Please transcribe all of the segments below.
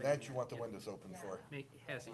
That you want the windows open for. Has he?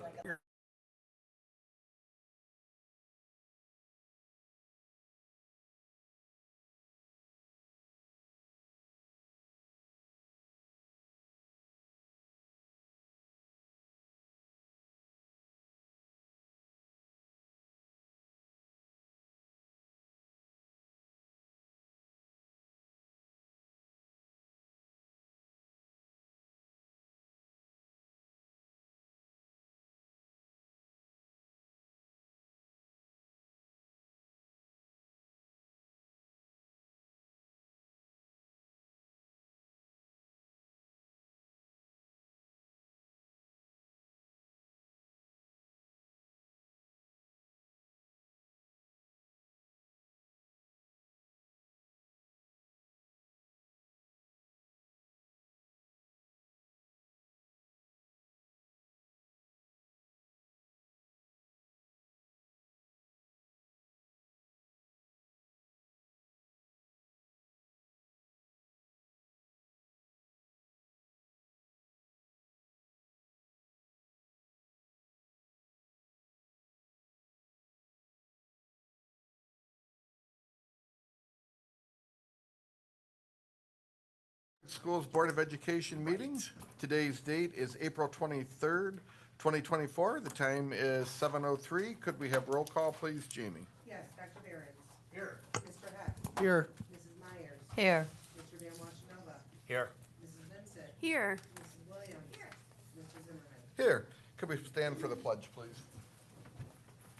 Schools Board of Education meeting. Today's date is April 23rd, 2024. The time is 7:03. Could we have roll call, please, Jamie? Yes, Dr. Behrens. Here. Mr. Heck. Here. Mrs. Myers. Here. Mr. Van Washenova. Here. Mrs. Vincent. Here. Mrs. Williams. Here. Mr. Zimmerman. Here. Could we stand for the pledge, please?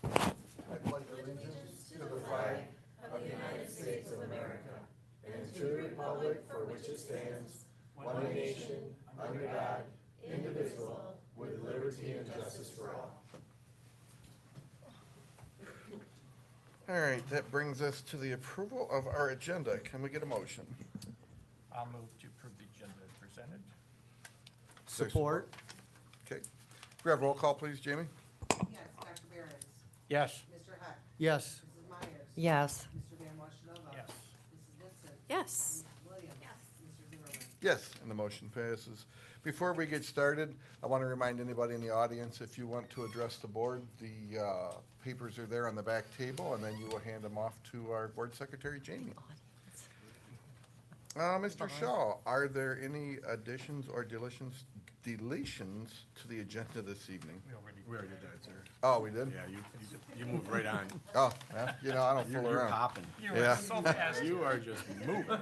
I pledge allegiance to the flag of the United States of America and to the republic for which it stands, one nation, under God, indivisible, with liberty and justice for all. All right, that brings us to the approval of our agenda. Can we get a motion? I'll move to approve the agenda as presented. Support. Okay. Could we have roll call, please, Jamie? Yes, Dr. Behrens. Yes. Mr. Heck. Yes. Mrs. Myers. Yes. Mr. Van Washenova. Yes. Mrs. Vincent. Yes. Mrs. Williams. Mr. Zimmerman. Yes, and the motion passes. Before we get started, I want to remind anybody in the audience, if you want to address the board, the papers are there on the back table, and then you will hand them off to our board secretary, Jamie. Mr. Shaw, are there any additions or deletions to the agenda this evening? We already did that, sir. Oh, we did? Yeah, you moved right on. Oh, yeah, you know, I don't fool You're around. popping. Yeah. So fast. You are just moving.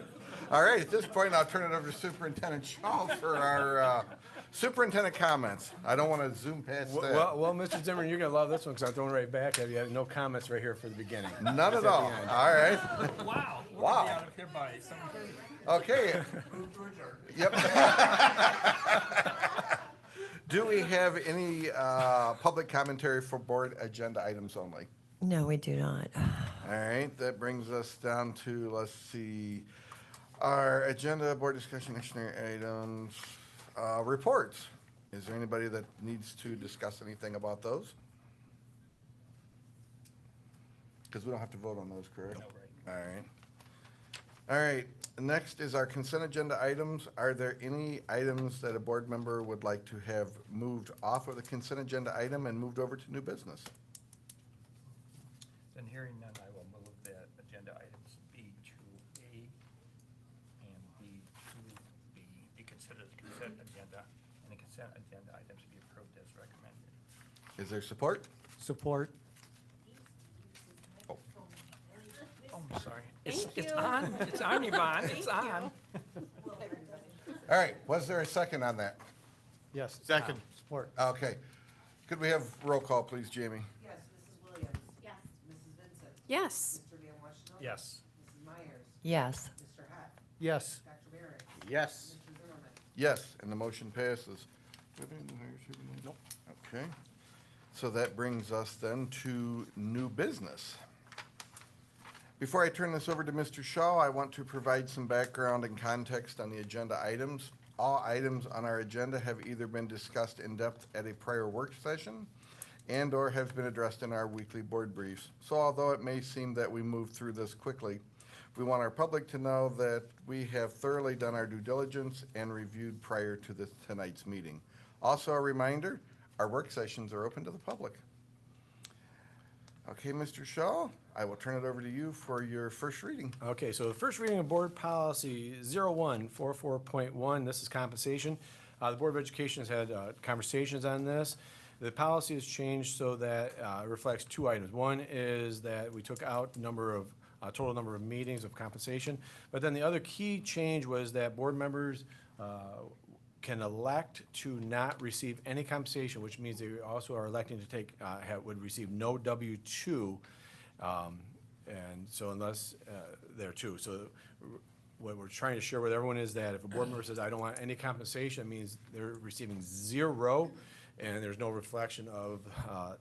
All right, at this point, I'll turn it over to Superintendent Shaw for our superintendent comments. I don't want to zoom past that. Well, Mr. Zimmerman, you're gonna love this one, because I'm throwing right back at you. No comments right here for the beginning. None It's at at the all. end. All right. Wow. We'll Wow. be out of here by 7:30. Okay. Yep. Do we have any public commentary for board agenda items only? No, we do not. All right, that brings us down to, let's see, our agenda, board discussion, actionary items, reports. Is there anybody that needs to discuss anything about those? Because we don't have to vote on those, correct? No, right. All right. All right, next is our consent agenda items. Are there any items that a board member would like to have moved off of the consent agenda item and moved over to new business? Then hearing none, I will move that agenda items B to A and B to B be considered as consent agenda, and the consent agenda items be approved as recommended. Is there support? Support. Oh, I'm sorry. It's on, it's on, Yvonne, it's on. All right, was there a second on that? Yes. Second. Support. Okay. Could we have roll call, please, Jamie? Yes, Mrs. Williams. Yes. Mrs. Vincent. Yes. Mr. Van Washenova. Yes. Mrs. Myers. Yes. Mr. Heck. Yes. Dr. Behrens. Yes. Mr. Zimmerman. Yes, and the motion passes. Nope. Okay. So that brings us then to new business. Before I turn this over to Mr. Shaw, I want to provide some background and context on the agenda items. All items on our agenda have either been discussed in depth at a prior work session and/or have been addressed in our weekly board briefs. So although it may seem that we moved through this quickly, we want our public to know that we have thoroughly done our due diligence and reviewed prior to tonight's meeting. Also, a reminder, our work sessions are open to the public. Okay, Mr. Shaw, I will turn it over to you for your first reading. Okay, so the first reading of Board Policy 0144.1, this is compensation. The Board of Education has had conversations on this. The policy has changed so that it reflects two items. One is that we took out total number of meetings of compensation, but then the other key change was that board members can elect to not receive any compensation, which means they also are electing to would receive no W-2. And so unless there too. So what we're trying to share with everyone is that if a board member says, I don't want any compensation, it means they're receiving zero, and there's no reflection of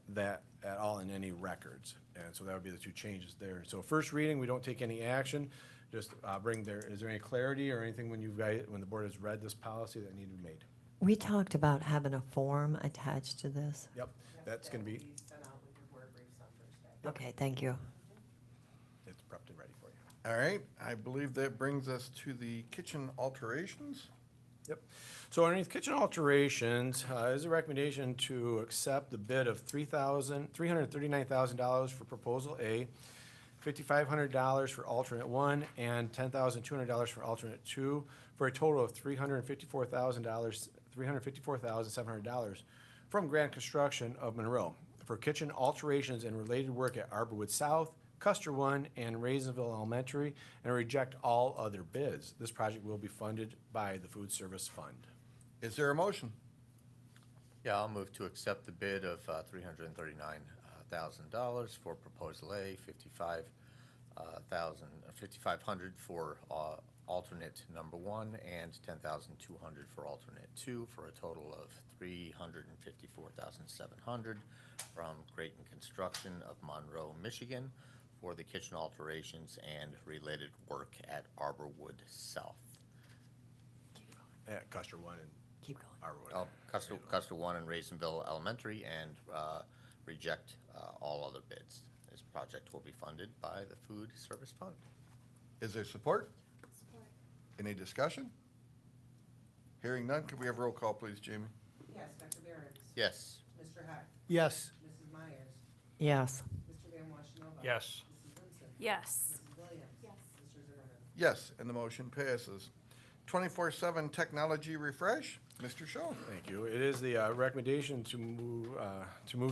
that at all in any records. And so that would be the two changes there. So first reading, we don't take any action. Just is there any clarity or anything when the board has read this policy that needed to be made? We talked about having a form attached to this. Yep, that's gonna be, Sent out with your board briefs on Thursday. Okay, thank you. it's prepped and ready for you. All right, I believe that brings us to the kitchen alterations. Yep. So underneath kitchen alterations, is a recommendation to accept the bid of $339,000 for proposal A, $5,500 for alternate one, and $10,200 for alternate two, for a total of $354,700 from Grant Construction of Monroe for kitchen alterations and related work at Arborwood South, Custer One, and Raisensville Elementary, and reject all other bids. This project will be funded by the Food Service Fund. Is there a motion? Yeah, I'll move to accept the bid of $339,000 for proposal A, $5,500 for alternate number one, and $10,200 for alternate two, for a total of $354,700 from Grayton Construction of Monroe, Michigan, for the kitchen alterations and related work at Arborwood South. At Custer One and Keep going. Arborwood. Custer One and Raisensville Elementary, and reject all other bids. This project will be funded by the Food Service Fund. Is there support? Any discussion? Hearing none, could we have roll call, please, Jamie? Yes, Dr. Behrens? Yes. Mr. Heck? Yes. Mrs. Myers? Yes. Mr. Van Washenova? Yes. Mrs. Vincent? Yes. Mrs. Williams? Yes. Mr. Zimmerman? Yes, and the motion passes. 24/7 technology refresh, Mr. Shaw. Thank you. It is the recommendation to move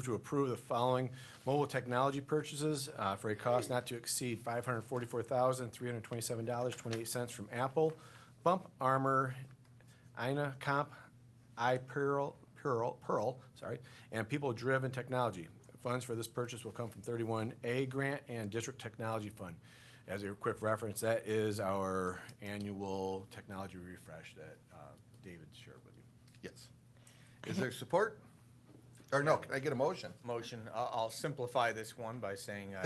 to approve the following mobile technology purchases for a cost not to exceed $544,327.28 from Apple, Bump Armor, Ina Comp, iPearl, and People Driven Technology. Funds for this purchase will come from 31A grant and District Technology Fund. As a quick reference, that is our annual technology refresh that David shared with you. Yes. Is there support? Or no, can I get a motion? Motion, I'll simplify this one by saying I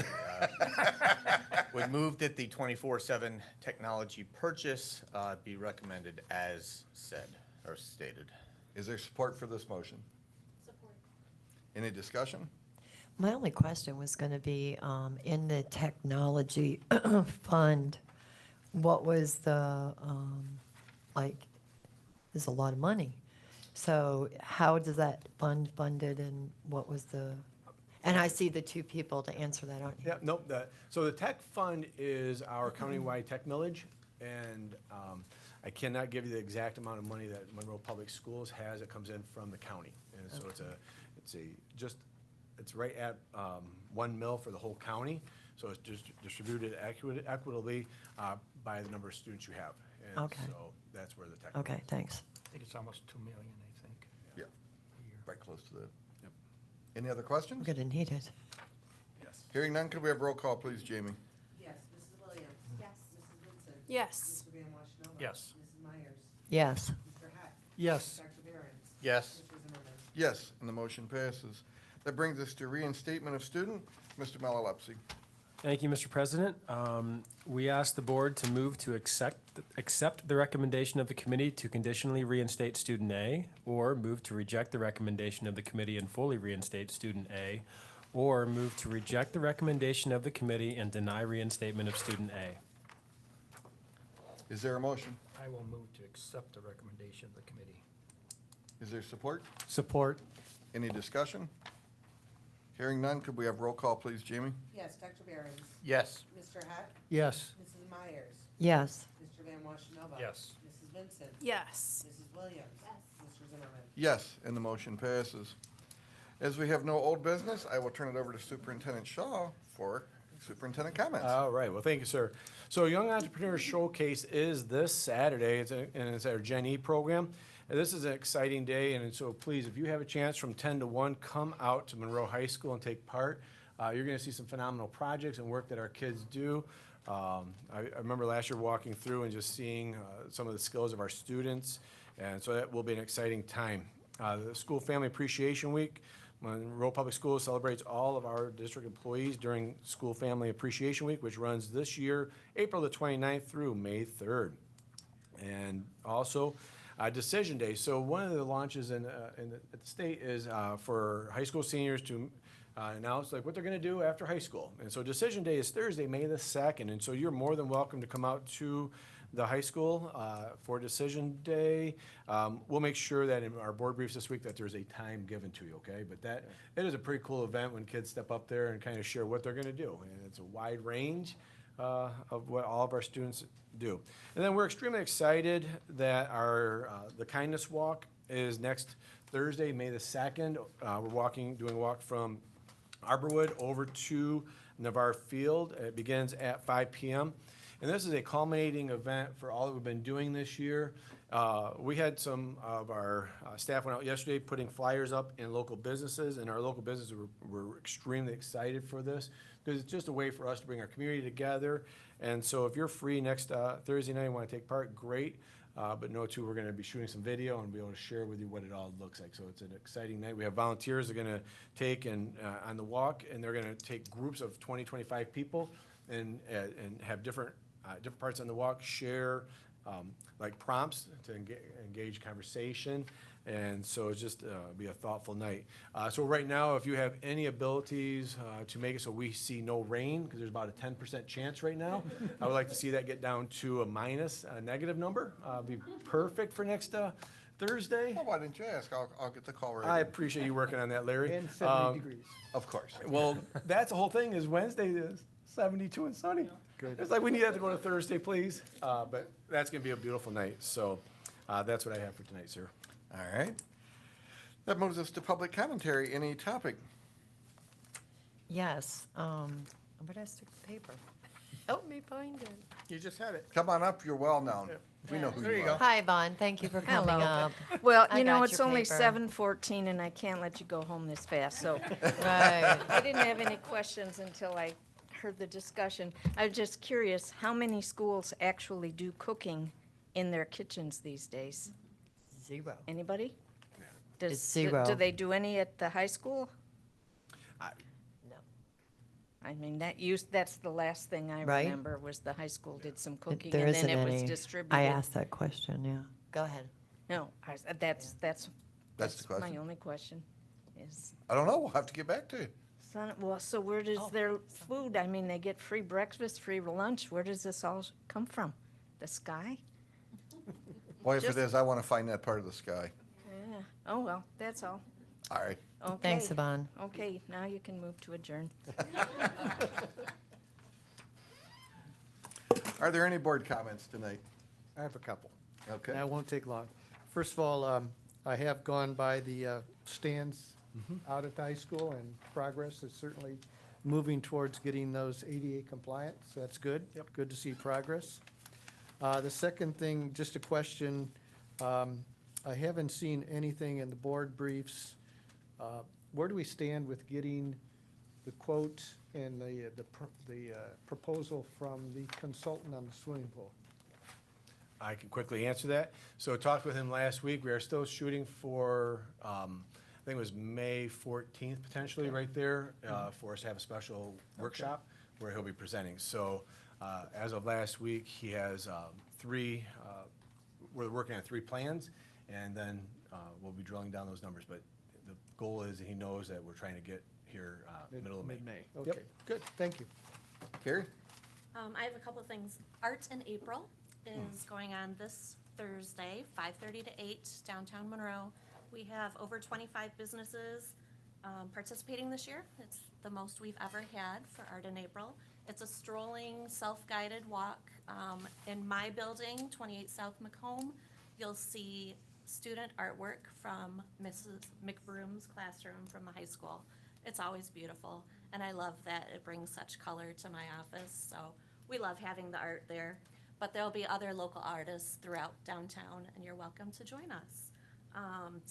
would move that the 24/7 technology purchase be recommended as said or stated. Is there support for this motion? Support. Any discussion? My only question was going to be, in the technology fund, what was the, there's a lot of money. So how does that fund funded, and what was and I see the two people to answer that, aren't you? Yeah, nope, so the tech fund is our countywide tech millage, and I cannot give you the exact amount of money that Monroe Public Schools has. It comes in from the county. And so it's right at 1 mil for the whole county, so it's just distributed equitably by the number of students you have. And Okay. so that's where the tech. Okay, thanks. I think it's almost 2 million, I think. Yeah, a year. right close to that. Yep. Any other I'm questions? going to need it. Yes. Hearing none, could we have roll call, please, Jamie? Yes, Mrs. Williams? Yes. Mrs. Vincent? Yes. Mr. Van Washenova? Yes. Mrs. Myers? Yes. Mr. Heck? Yes. Dr. Behrens? Yes. Mr. Zimmerman? Yes, and the motion passes. That brings us to reinstatement of student, Mr. Malalepsy. Thank you, Mr. President. We ask the board to move to accept the recommendation of the committee to conditionally reinstate student A, or move to reject the recommendation of the committee and fully reinstate student A, or move to reject the recommendation of the committee and deny reinstatement of student A. Is there a motion? I will move to accept the recommendation of the committee. Is there support? Support. Any discussion? Hearing none, could we have roll call, please, Jamie? Yes, Dr. Behrens? Yes. Mr. Hack? Yes. Mrs. Myers? Yes. Mr. Van Washenova? Yes. Mrs. Vincent? Yes. Mrs. Williams? Yes. Mr. Zimmerman? Yes, and the motion passes. As we have no old business, I will turn it over to Superintendent Shaw for superintendent comments. All right, well, thank you, sir. So Young Entrepreneur Showcase is this Saturday, and it's our Gen E program. And this is an exciting day, and so please, if you have a chance from 10 to 1, come out to Monroe High School and take part. You're gonna see some phenomenal projects and work that our kids do. I remember last year walking through and just seeing some of the skills of our students, and so that will be an exciting time. The School Family Appreciation Week, Monroe Public Schools celebrates all of our district employees during School Family Appreciation Week, which runs this year, April the 29th through May 3rd. And also, Decision Day. So one of the launches at the state is for high school seniors to announce like what they're gonna do after high school. And so Decision Day is Thursday, May the 2nd, and so you're more than welcome to come out to the high school for Decision Day. We'll make sure that in our board briefs this week that there's a time given to you, okay? But it is a pretty cool event when kids step up there and kind of share what they're gonna do. And it's a wide range of what all of our students do. And then we're extremely excited that the Kindness Walk is next Thursday, May the 2nd. We're doing a walk from Arborwood over to Navarre Field. It begins at 5 p.m. And this is a culminating event for all that we've been doing this year. We had some of our staff went out yesterday putting flyers up in local businesses, and our local businesses were extremely excited for this because it's just a way for us to bring our community together. And so if you're free next Thursday night and want to take part, great. But know too, we're going to be shooting some video and be able to share with you what it all looks like. So it's an exciting night. We have volunteers that are going to take on the walk, and they're going to take groups of 20, 25 people and have different parts on the walk, share like prompts to engage conversation. And so it's just be a thoughtful night. So right now, if you have any abilities to make it so we see no rain, because there's about a 10% chance right now, I would like to see that get down to a negative number. Be perfect for next Thursday. Well, why didn't you ask? I'll get the call right I away. appreciate you working on that, Larry. And 70 degrees. Of course. Well, that's the whole thing is Wednesday is 72 and sunny. Good. It's like we need that to go to Thursday, please. But that's gonna be a beautiful night. So that's what I have for tonight, sir. All right. That moves us to public commentary. Any topic? Yes. Where did I stick the paper? Help me find it. You just had it. Come on up. You're well known. We know who There you you are. Hi, Vaughn. Thank you for coming Hello. up. Well, I you know, got it's your only paper. 7:14 and I can't let you go home this fast, so Right. I didn't have any questions until I heard the discussion. I was just curious, how many schools actually do cooking in their kitchens these days? 0. Anybody? It's 0. Do they do any at the high school? No. I mean, that's the last thing I Right. remember was the high school did some cooking There and isn't then it was any. distributed. I asked that question, yeah. Go ahead. No, that's the question. my only question is. I don't know. We'll have to get back to you. So where does Oh. their food, I mean, they get free breakfast, free lunch, where does this all come from? The sky? Boy, if it Just- is, I want to find that part of the sky. Yeah, oh, well, that's all. All right. Okay. Thanks, Yvonne. Okay, now you can move to adjourn. Are there any board comments tonight? I have a couple. Okay. That won't take long. First of all, I have gone by the stands out at the high school, and progress is certainly moving towards getting those ADA compliant, so that's good. Yep. Good to see progress. The second thing, just a question, I haven't seen anything in the board briefs. Where do we stand with getting the quote and the proposal from the consultant on the swimming pool? I can quickly answer that. So I talked with him last week. We are still shooting for, I think it was May 14th potentially right there, for us to have a special workshop where he'll be presenting. So as of last week, he has we're working on 3 plans, and then we'll be drilling down those numbers. But the goal is he knows that we're trying to get here middle of May. Mid-May. Yep. Okay, good, thank you. Carrie? I have a couple of things. Art in April is going on this Thursday, 5:30 to 8, downtown Monroe. We have over 25 businesses participating this year. It's the most we've ever had for Art in April. It's a strolling, self-guided walk. In my building, 28 South Macomb, you'll see student artwork from Mrs. McBroom's classroom from the high school. It's always beautiful, and I love that it brings such color to my office, so we love having the art there. But there'll be other local artists throughout downtown, and you're welcome to join us.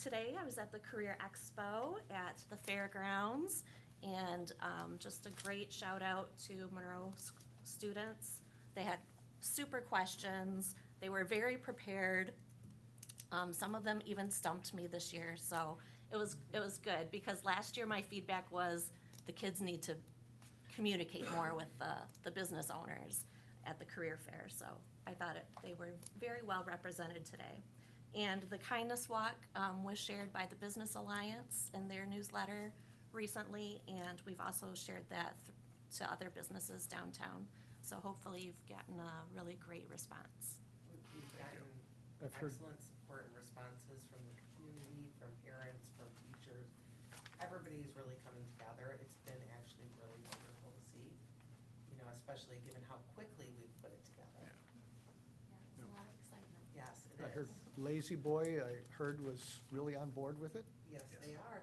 Today, I was at the Career Expo at the fairgrounds, and just a great shout out to Monroe students. They had super questions. They were very prepared. Some of them even stumped me this year, so it was good, because last year my feedback was the kids need to communicate more with the business owners at the career fair, so I thought they were very well represented today. And the Kindness Walk was shared by the Business Alliance in their newsletter recently, and we've also shared that to other businesses downtown. So hopefully you've gotten a really great response. We've gotten I've heard- excellent support and responses from the community, from parents, from teachers. Everybody's really coming together. It's been actually really wonderful to see, especially given how quickly we've put it together. It's a lot of excitement. Yes, it I is. heard Lazy Boy, I heard was really on board with it. Yes, they are.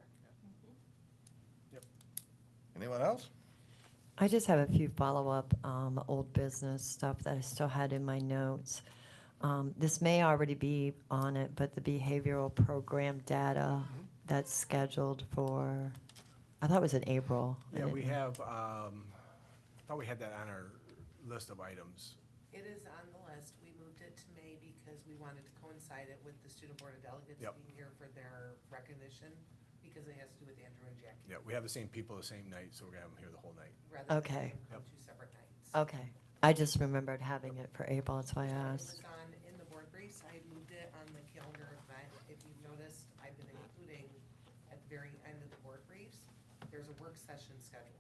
Anyone else? I just have a few follow-up old business stuff that I still had in my notes. This may already be on it, but the behavioral program data that's scheduled for, I thought it was in April. I Yeah, we didn't- have, thought we had that on our list of items. It is on the list. We moved it to May because we wanted to coincide it with the Student Board of Delegates Yep. being here for their recognition, because it has to do with Andrew and Jackie. Yeah, we have the same people the same night, so we're gonna have them here the whole night. Rather than Okay. having them two separate nights. Okay, I just remembered having it for April, that's why I It asked. was on in the board briefs. I moved it on the calendar event. If you've noticed, I've been including at the very end of the board briefs, there's a work session schedule.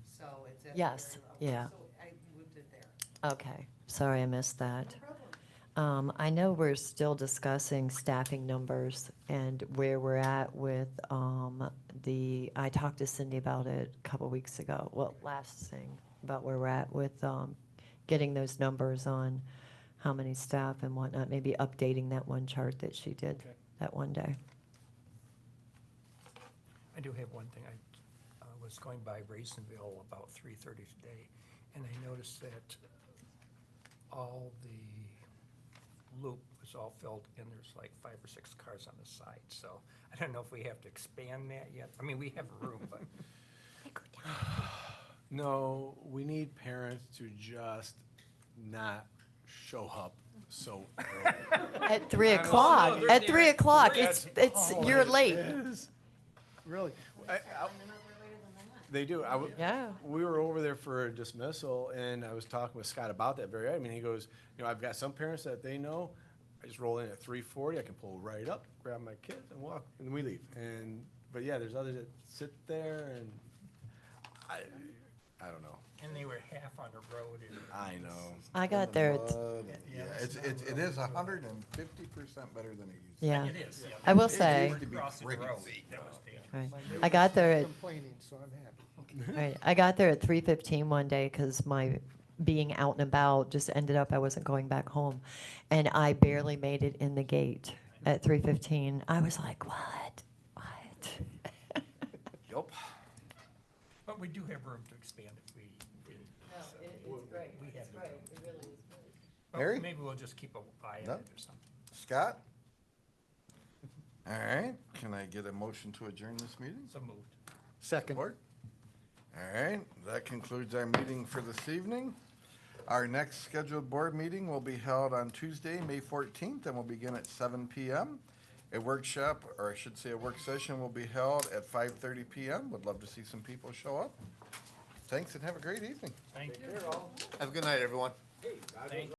So it's at the Yes, very level. yeah. So I moved it there. Okay, sorry I missed that. No problem. I know we're still discussing staffing numbers and where we're at with I talked to Cindy about it a couple weeks ago, well, last thing, about where we're at with getting those numbers on how many staff and whatnot, maybe updating that one chart that she did Okay. that one day. I do have one thing. I was going by Raisonville about 3:30 today, and I noticed that all the loop was all filled in. There's like 5 or 6 cars on the side, so I don't know if we have to expand that yet. I mean, we have room, but No, we need parents to just not show up so early. At 3 I know, o'clock, they're at 3 there. o'clock, Yes. you're late. Really? They do. Yeah. We were over there for a dismissal, and I was talking with Scott about that very item, and he goes, I've got some parents that they know, I just roll in at 3:40, I can pull right up, grab my kids and walk, and we leave. But yeah, there's others that sit there, and I don't know. and they were half on the road. And I know. I got there at, Yeah, it is 150% better than it used to be. yeah. It is, yeah. I will It say, used to be Crossing the road. crazy. That was dangerous. right, My I got there neighbor's at complaining, so I'm happy. Right. I got there at 3:15 one day because my being out and about just ended up I wasn't going back home, and I barely made it in the gate at 3:15. I was like, what? Yup. But we do have room to expand if we. it's great. We have the room. It really is great. But Mary? Maybe we'll just keep an eye on No. it or something. Scott? All right, can I get a motion to adjourn this meeting? So moved. Second. Support? All right, that concludes our meeting for this evening. Our next scheduled board meeting will be held on Tuesday, May 14th, and will begin at 7 PM. A workshop, or I should say a work session, will be held at 5:30 PM. Would love to see some people show up. Thanks and have a great evening. Thank you. Have a good night, everyone. Thank